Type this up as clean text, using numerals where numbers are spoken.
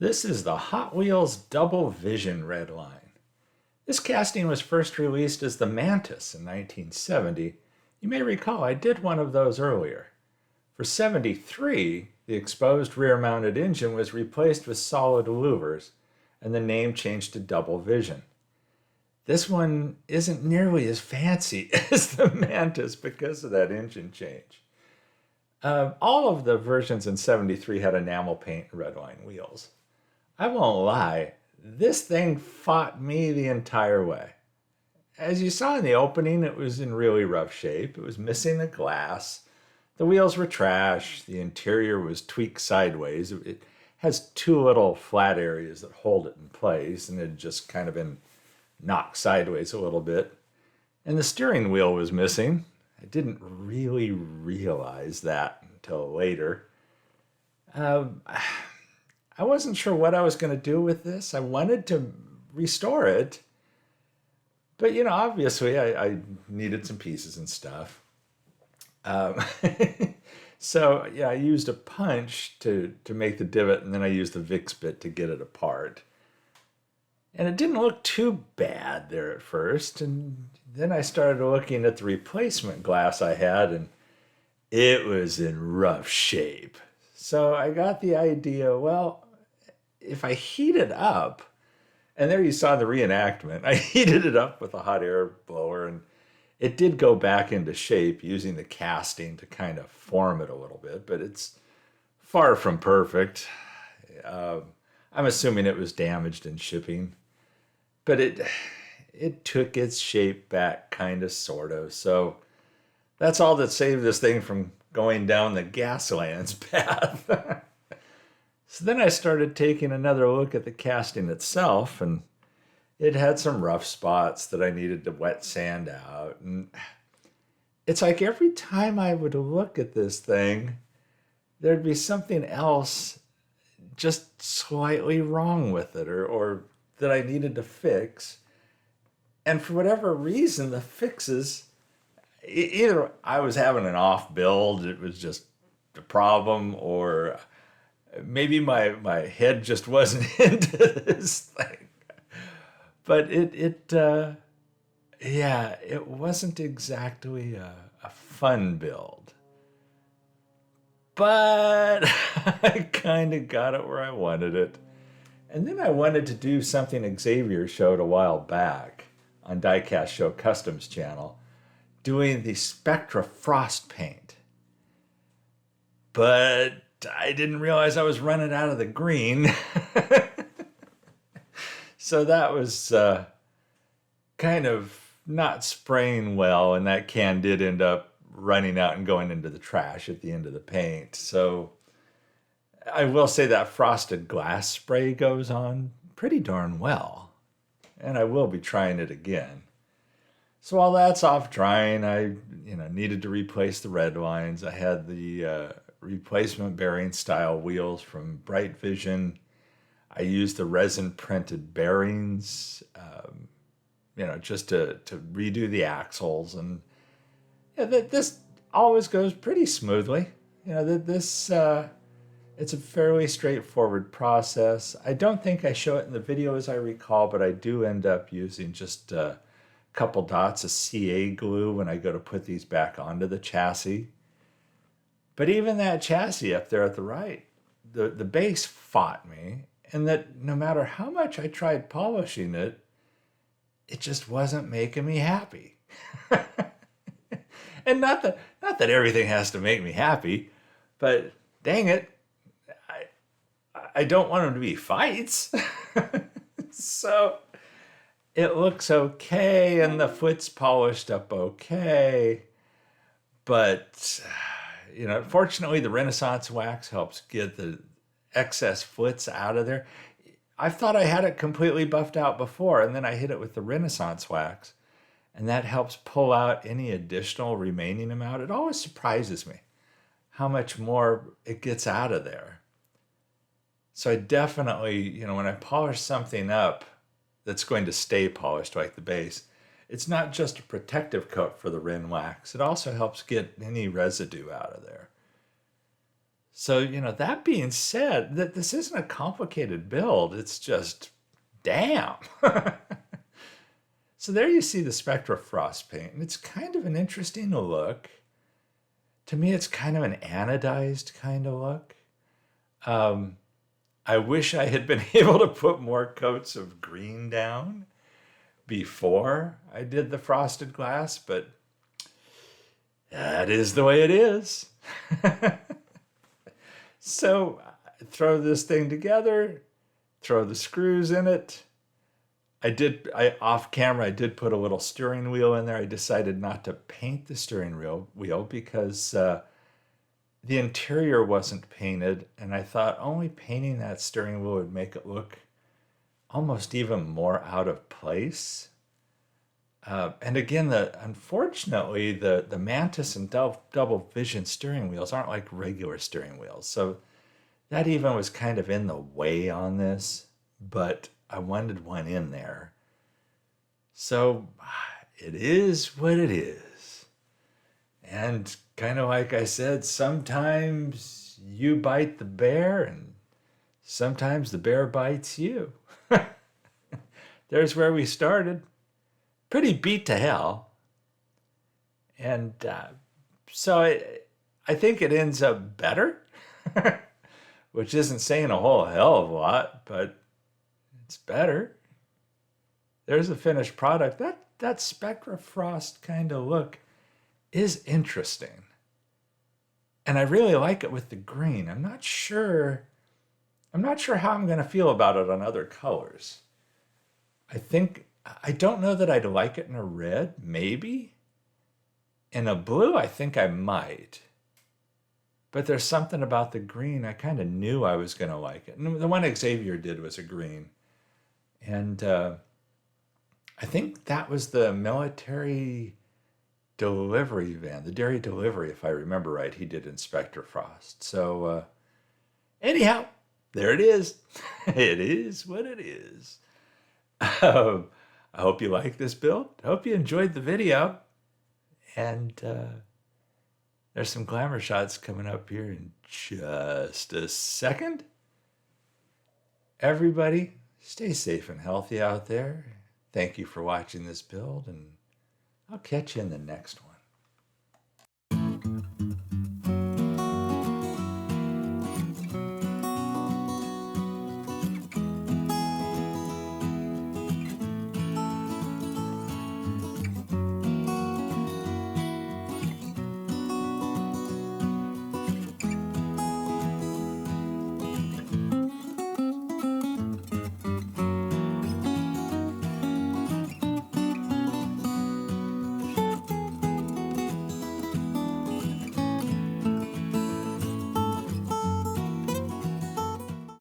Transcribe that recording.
This is the Hot Wheels Double Vision Redline. This casting was first released as the Mantis in 1970. You may recall I did one of those earlier. For 73, the exposed rear-mounted engine was replaced with solid louvers, and the name changed to Double Vision. This one isn't nearly as fancy as the Mantis because of that engine change. All of the versions in 73 had enamel paint and redline wheels. I won't lie, this thing fought me the entire way. As you saw in the opening, it was in really rough shape. It was missing the glass. The wheels were trash. The interior was tweaked sideways. It has two little flat areas that hold it in place, and it had just kind of been knocked sideways a little bit. And the steering wheel was missing. I didn't really realize that until later. I wasn't sure what I was going to do with this. I wanted to restore it. But, obviously I needed some pieces and stuff. So, I used a punch to make the divot, and then I used the Vicks bit to get it apart. And it didn't look too bad there at first. And then I started looking at the replacement glass I had, and it was in rough shape. So I got the idea, well, if I heat it up, and there you saw the reenactment, I heated it up with a hot air blower, and it did go back into shape using the casting to kind of form it a little bit, but it's far from perfect. I'm assuming it was damaged in shipping, but it took its shape back kind of, sort of. So that's all that saved this thing from going down the Gaslands path. So then I started taking another look at the casting itself, and it had some rough spots that I needed to wet sand out. And it's like every time I would look at this thing, there'd be something else just slightly wrong with it, or that I needed to fix. And for whatever reason, the fixes, either I was having an off build, it was just a problem, or maybe my head just wasn't into this thing. But it wasn't exactly a fun build. But I kind of got it where I wanted it. And then I wanted to do something Xavier showed a while back on Diecast Show Customs channel, doing the Spectra Frost paint. But I didn't realize I was running out of the green. So that was kind of not spraying well, and that can did end up running out and going into the trash at the end of the paint. So I will say that frosted glass spray goes on pretty darn well, and I will be trying it again. So while that's off drying, I needed to replace the red lines. I had the replacement bearing style wheels from Bright Vision. I used the resin printed bearings, just to redo the axles. And this always goes pretty smoothly. It's a fairly straightforward process. I don't think I show it in the video as I recall, but I do end up using just a couple dots of CA glue when I go to put these back onto the chassis. But even that chassis up there at the right, the base fought me, and that no matter how much I tried polishing it, it just wasn't making me happy. And not that everything has to make me happy, but dang it, I don't want them to be fights. So it looks okay, and the foot's polished up okay, but fortunately, the Renaissance wax helps get the excess foots out of there. I thought I had it completely buffed out before, and then I hit it with the Renaissance wax, and that helps pull out any additional remaining amount. It always surprises me how much more it gets out of there. So I definitely, when I polish something up that's going to stay polished like the base, it's not just a protective coat for the Ren wax. It also helps get any residue out of there. So, that being said, that this isn't a complicated build. It's just, damn. So there you see the Spectra Frost paint, and it's kind of an interesting look. To me, it's kind of an anodized kind of look. I wish I had been able to put more coats of green down before I did the frosted glass, but that is the way it is. So throw this thing together, throw the screws in it. Off camera, I did put a little steering wheel in there. I decided not to paint the steering wheel because the interior wasn't painted, and I thought only painting that steering wheel would make it look almost even more out of place. And again, unfortunately, the Mantis and double vision steering wheels aren't like regular steering wheels. So that even was kind of in the way on this, but I wanted one in there. So it is what it is. And kind of like I said, sometimes you bite the bear and sometimes the bear bites you. There's where we started. Pretty beat to hell. And so I think it ends up better, which isn't saying a whole hell of a lot, but it's better. There's a finished product. That Spectra Frost kind of look is interesting. And I really like it with the green. I'm not sure how I'm going to feel about it on other colors. I don't know that I'd like it in a red, maybe. In a blue, I think I might. But there's something about the green, I kind of knew I was going to like it. And the one Xavier did was a green. And I think that was the military delivery van, the dairy delivery, if I remember right, he did in Spectra Frost. So anyhow, there it is. It is what it is. I hope you like this build. I hope you enjoyed the video. And there's some glamour shots coming up here in just a second. Everybody, stay safe and healthy out there. Thank you for watching this build, and I'll catch you in the next one.